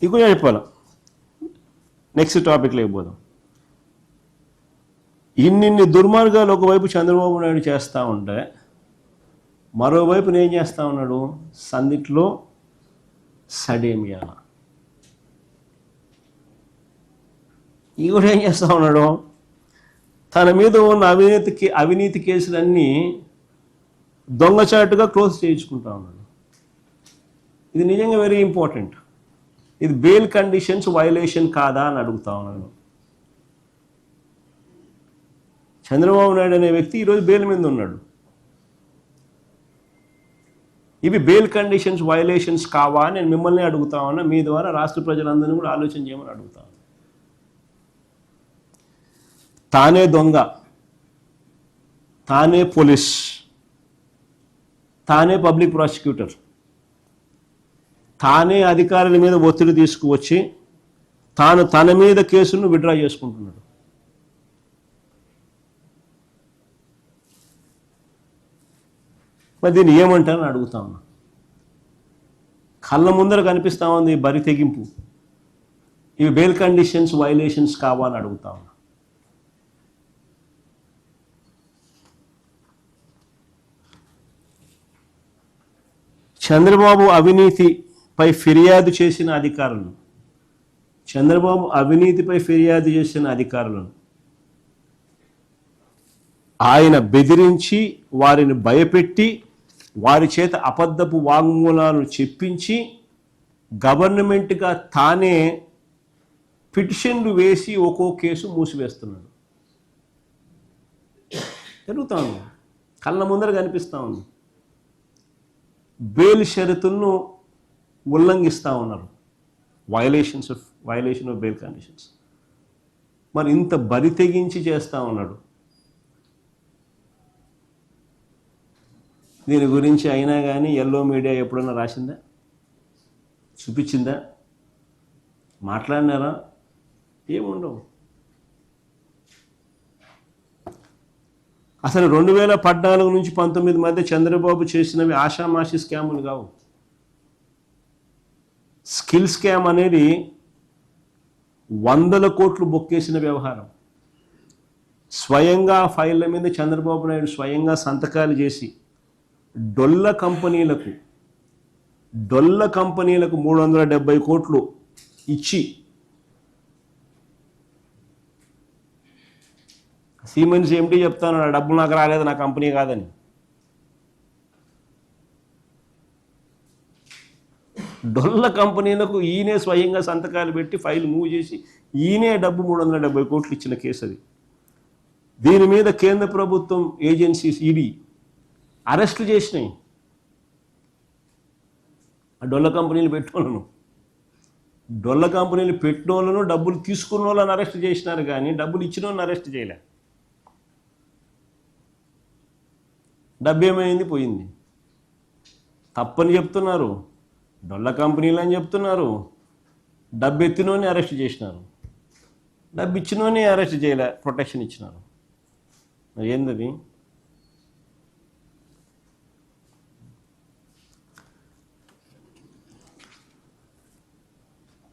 ఇంకో చెప్పాలి. Next topic లేకపోదాం. ఇన్నిన్ని దుర్మార్గాలు ఒకవైపు చంద్రబాబు నాయుడు చేస్తూ ఉంటే మరోవైపు నేను చేస్తూ ఉన్నాడు, సందిట్లో సడేమియాల. ఈ కూడా ఏం చేస్తూ ఉన్నాడు, తన మీద ఉన్న అవినీతి కేసులన్నీ దొంగచాటుగా క్లోజ్ చేయించుకుంటా ఉన్నాడు. ఇది నిజంగా వెరీ ఇంపార్టెంట్. ఇది బెయిల్ కండిషన్స్ వైలేషన్ కాదా అని అడుగుతా ఉన్నాను. చంద్రబాబు నాయుడు అనే వ్యక్తి ఈరోజు బెయిల్ మీద ఉన్నాడు. ఇవి బెయిల్ కండిషన్స్ వైలేషన్స్ కావా అని నేను మిమ్మల్ని అడుగుతా ఉన్నా. మీ ద్వారా రాష్ట్ర ప్రజలందరినీ కూడా ఆలోచన చేయమని అడుగుతా ఉన్నా. తానే దొంగ, తానే పోలీస్, తానే పబ్లిక్ ప్రాసిక్యూటర్, తానే అధికారుల మీద ఒత్తిడి తీసుకువచ్చి తాను తన మీద కేసులను విత్డ్రా చేసుకుంటున్నాడు. మరి దీన్ని ఏమంటారని అడుగుతా ఉన్నా. కళ్ళ ముందర కనిపిస్తూ ఉంది బరి తెగింపు. ఇవి బెయిల్ కండిషన్స్ వైలేషన్స్ కావాలని అడుగుతా ఉన్నా. చంద్రబాబు అవినీతిపై ఫిర్యాదు చేసిన అధికారులను, చంద్రబాబు అవినీతిపై ఫిర్యాదు చేసిన అధికారులను ఆయన బెదిరించి, వారిని భయపెట్టి, వారి చేత అబద్ధపు వాంగ్మూలాలను చెప్పించి గవర్నమెంట్గా తానే పిటిషన్లు వేసి ఒక్కో కేసు మూసివేస్తున్నాడు. జరుగుతూ ఉంది, కళ్ళ ముందర కనిపిస్తూ ఉంది. బెయిల్ షరతులను ఉల్లంఘిస్తూ ఉన్నారు. Violation of bail conditions. మరి ఇంత బరి తెగించి చేస్తూ ఉన్నాడు. దీని గురించి అయినా కానీ ఎల్లో మీడియా ఎప్పుడన్నా రాసిందా, చూపించిందా, మాట్లాడినారా? ఏముండవు. అసలు 2014 నుంచి 19 మధ్య చంద్రబాబు చేసినవి ఆషామాషి స్కాములు కావు. స్కిల్ స్కామ్ అనేది 100 కోట్లు బొక్కేసిన వ్యవహారం. స్వయంగా ఫైళ్ళ మీద చంద్రబాబు నాయుడు స్వయంగా సంతకాలు చేసి డొల్ల కంపెనీలకు 370 కోట్లు ఇచ్చి సిమెంట్స్ ఎంటీ చెప్తాను, నా డబ్బులు నాకు రాలేదు, నా కంపెనీ కాదని. డొల్ల కంపెనీలకు ఈయనే స్వయంగా సంతకాలు పెట్టి ఫైల్ మూవ్ చేసి ఈయనే డబ్బు 370 కోట్లు ఇచ్చిన కేసు అది. దీని మీద కేంద్ర ప్రభుత్వం ఏజెన్సీస్ ఈడీ అరెస్టులు చేసినాయి. ఆ డొల్ల కంపెనీలు పెట్టినోళ్ళను, డబ్బులు తీసుకున్న వాళ్ళని అరెస్ట్ చేసినారు, కానీ డబ్బులు ఇచ్చిన వాళ్ళని అరెస్ట్ చేయలే. డబ్బు ఏమైంది, పోయింది. తప్పని చెప్తున్నారు, డొల్ల కంపెనీలు అని చెప్తున్నారు. డబ్బు ఎత్తినోని అరెస్ట్ చేసినారు, డబ్బు ఇచ్చినోని అరెస్ట్ చేయలే, ప్రొటెక్షన్ ఇచ్చినారు. మరి ఏందది?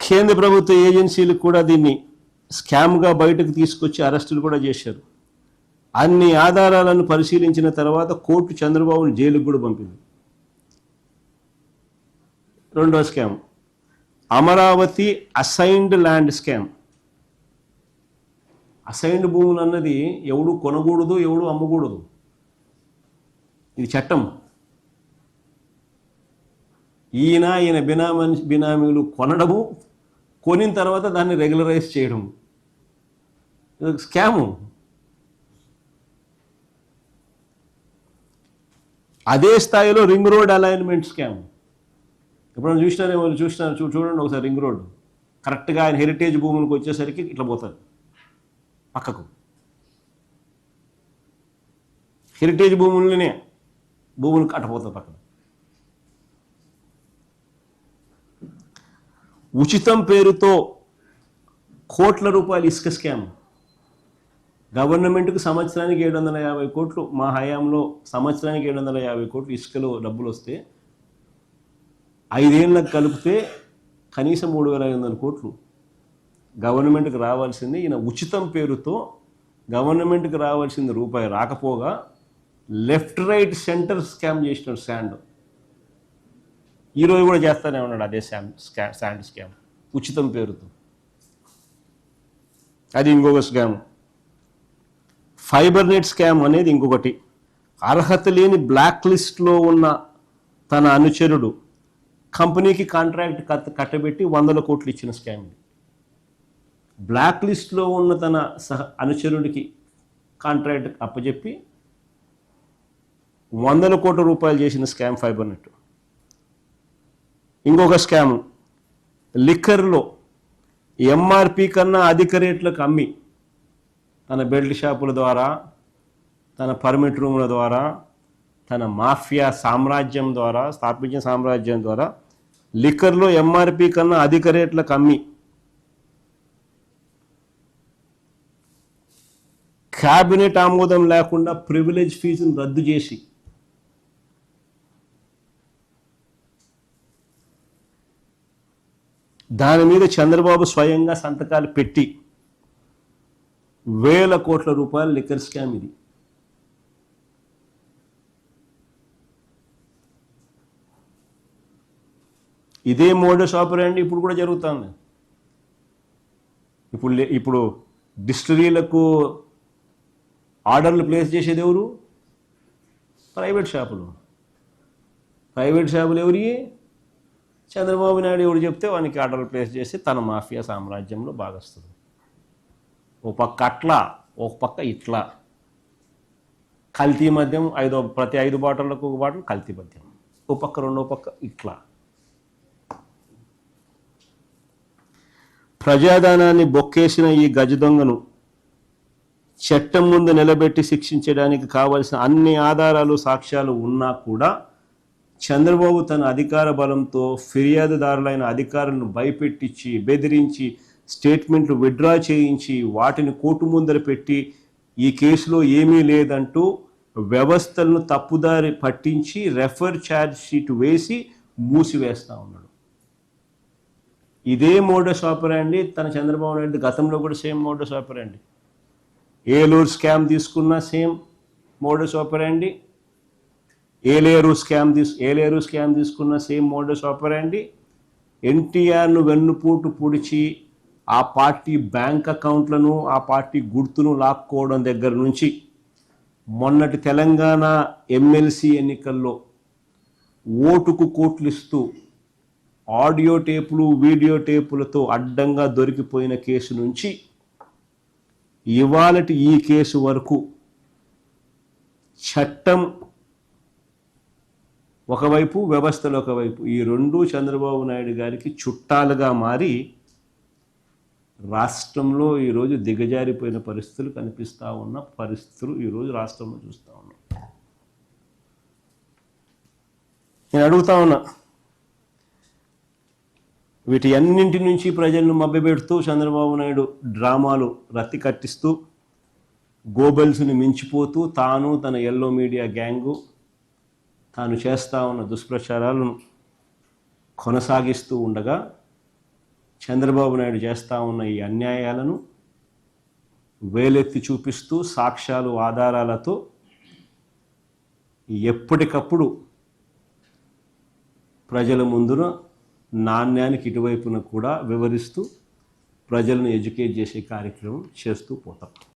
కేంద్ర ప్రభుత్వ ఏజెన్సీలు కూడా దీన్ని స్కామ్గా బయటకు తీసుకొచ్చి అరెస్టులు కూడా చేశారు. అన్ని ఆధారాలను పరిశీలించిన తర్వాత కోర్టు చంద్రబాబును జైలుకు కూడా పంపింది. రెండో scam Amaravati assigned land scam. Assigned భూములు అన్నది ఎవడు కొనకూడదు, ఎవడు అమ్మకూడదు. ఇది చట్టం. ఈయన బినామీలు కొనడము, కొనిన తర్వాత దాన్ని రెగ్యులరైజ్ చేయడం, ఇది స్కాము. అదే స్థాయిలో రింగ్ రోడ్ అలైన్మెంట్ స్కామ్. ఎప్పుడైనా చూసినారు చూడండి ఒకసారి. రింగ్ రోడ్ కరెక్ట్గా ఆయన హెరిటేజ్ భూములకు వచ్చేసరికి ఇట్లా పోతుంది పక్కకు. హెరిటేజ్ భూములు కట్టపోతుంది పక్కన. ఉచితం పేరుతో కోట్ల రూపాయలు ఇసుక స్కామ్. గవర్నమెంట్కు సంవత్సరానికి 750 కోట్లు, మా హయాంలో సంవత్సరానికి 750 కోట్లు ఇసుకలో డబ్బులు వస్తే 5 ఏళ్ళకు కలిపితే కనీసం 3,500 కోట్లు గవర్నమెంట్కి రావాల్సింది. ఈయన ఉచితం పేరుతో గవర్నమెంట్కి రావాల్సింది రూపాయి రాకపోగా లెఫ్ట్ రైట్ సెంటర్ స్కామ్ చేసినాడు శాండ్. ఈరోజు కూడా చేస్తానే ఉన్నాడు అదే శాండ్ స్కామ్ ఉచితం పేరుతో. అది ఇంకొక స్కామ్. ఫైబర్ నెట్ స్కామ్ అనేది ఇంకొకటి. అర్హత లేని బ్లాక్ లిస్ట్లో ఉన్న తన అనుచరుడు కంపెనీకి కాంట్రాక్ట్ కట్టబెట్టి 100 కోట్లు ఇచ్చిన స్కామ్. బ్లాక్ లిస్ట్లో ఉన్న తన అనుచరుడికి కాంట్రాక్ట్ అప్పచెప్పి 100 కోట్ల రూపాయలు చేసిన స్కామ్ ఫైబర్ నెట్. ఇంకొక స్కాము లిక్కర్లో ఎంఆర్పి కన్నా అధిక రేట్లకు అమ్మి తన బెల్ట్ షాపుల ద్వారా, తన పర్మిట్ రూముల ద్వారా, తన మాఫియా సామ్రాజ్యం ద్వారా, స్థాపించిన సామ్రాజ్యం ద్వారా లిక్కర్లో ఎంఆర్పి కన్నా అధిక రేట్లకు అమ్మి క్యాబినెట్ ఆమోదం లేకుండా ప్రివిలేజ్ ఫీజును రద్దు చేసి దాని మీద చంద్రబాబు స్వయంగా సంతకాలు పెట్టి 1,000 కోట్ల రూపాయల లిక్కర్ స్కామ్ ఇది. ఇదే మోడస్ ఆపరెండి ఇప్పుడు కూడా జరుగుతుంది. ఇప్పుడు డిస్టిలరీలకు ఆర్డర్లు ప్లేస్ చేసేది ఎవరు? ప్రైవేట్ షాపులు. ప్రైవేట్ షాపులు ఎవరి? చంద్రబాబు నాయుడు ఎవరు చెప్తే వానికి ఆర్డర్లు ప్లేస్ చేసి తన మాఫియా సామ్రాజ్యంలో భాగస్తుంది. ఓ పక్క అట్లా, ఒక పక్క ఇట్లా. కల్తీ మద్యం ప్రతి 5 బాటిళ్లకు 1 బాటిల్ కల్తీ మద్యం, ఓ పక్క రెండో పక్క ఇట్లా. ప్రజాధనాన్ని బొక్కేసిన ఈ గజ దొంగను చట్టం ముందు నిలబెట్టి శిక్షించడానికి కావలసిన అన్ని ఆధారాలు సాక్ష్యాలు ఉన్నా కూడా చంద్రబాబు తన అధికార బలంతో ఫిర్యాదుదారులైన అధికారులను భయపెట్టించి, బెదిరించి, స్టేట్మెంట్లు విత్డ్రా చేయించి, వాటిని కోర్టు ముందర పెట్టి ఈ కేసులో ఏమీ లేదంటూ వ్యవస్థలను తప్పుదారి పట్టించి రెఫర్ ఛార్జ్ షీట్ వేసి మూసివేస్తూ ఉన్నాడు. ఇదే మోడస్ ఆపరెండి తన చంద్రబాబు నాయుడు గతంలో కూడా same modus operandi. Eluru scam తీసుకున్న same modus operandi. Yeleru scam తీసుకున్న సేమ్ మోడస్ ఆపరెండి. ఎన్టీఆర్ను వెన్నుపోటు పొడిచి ఆ పార్టీ బ్యాంక్ అకౌంట్లను, ఆ పార్టీ గుర్తును లాక్కోవడం దగ్గర నుంచి మొన్నటి తెలంగాణ ఎమ్మెల్సీ ఎన్నికల్లో ఓటుకు కోట్లు ఇస్తూ ఆడియో టేపులు, వీడియో టేపులతో అడ్డంగా దొరికిపోయిన కేసు నుంచి ఇవాళటి ఈ కేసు వరకు చట్టం ఒకవైపు, వ్యవస్థలు ఒకవైపు, ఈ రెండూ చంద్రబాబు నాయుడు గారికి చుట్టాలుగా మారి రాష్ట్రంలో ఈరోజు దిగజారిపోయిన పరిస్థితులు కనిపిస్తూ ఉన్న పరిస్థితులు ఈరోజు రాష్ట్రంలో చూస్తూ ఉన్నాం. నేను అడుగుతా ఉన్నా, వీటి అన్నింటి నుంచి ప్రజలను మభ్యపెడుతూ చంద్రబాబు నాయుడు డ్రామాలు రత్తి కట్టిస్తూ గోబెల్స్ని మించిపోతూ తాను, తన ఎల్లో మీడియా గ్యాంగు తాను చేస్తూ ఉన్న దుష్ప్రచారాలను కొనసాగిస్తూ ఉండగా చంద్రబాబు నాయుడు చేస్తూ ఉన్న ఈ అన్యాయాలను వేలెత్తి చూపిస్తూ సాక్ష్యాలు, ఆధారాలతో ఎప్పటికప్పుడు ప్రజల ముందున నాణ్యానికి ఇటువైపున కూడా వివరిస్తూ ప్రజలను ఎడ్యుకేట్ చేసే కార్యక్రమం చేస్తూ పోతాం.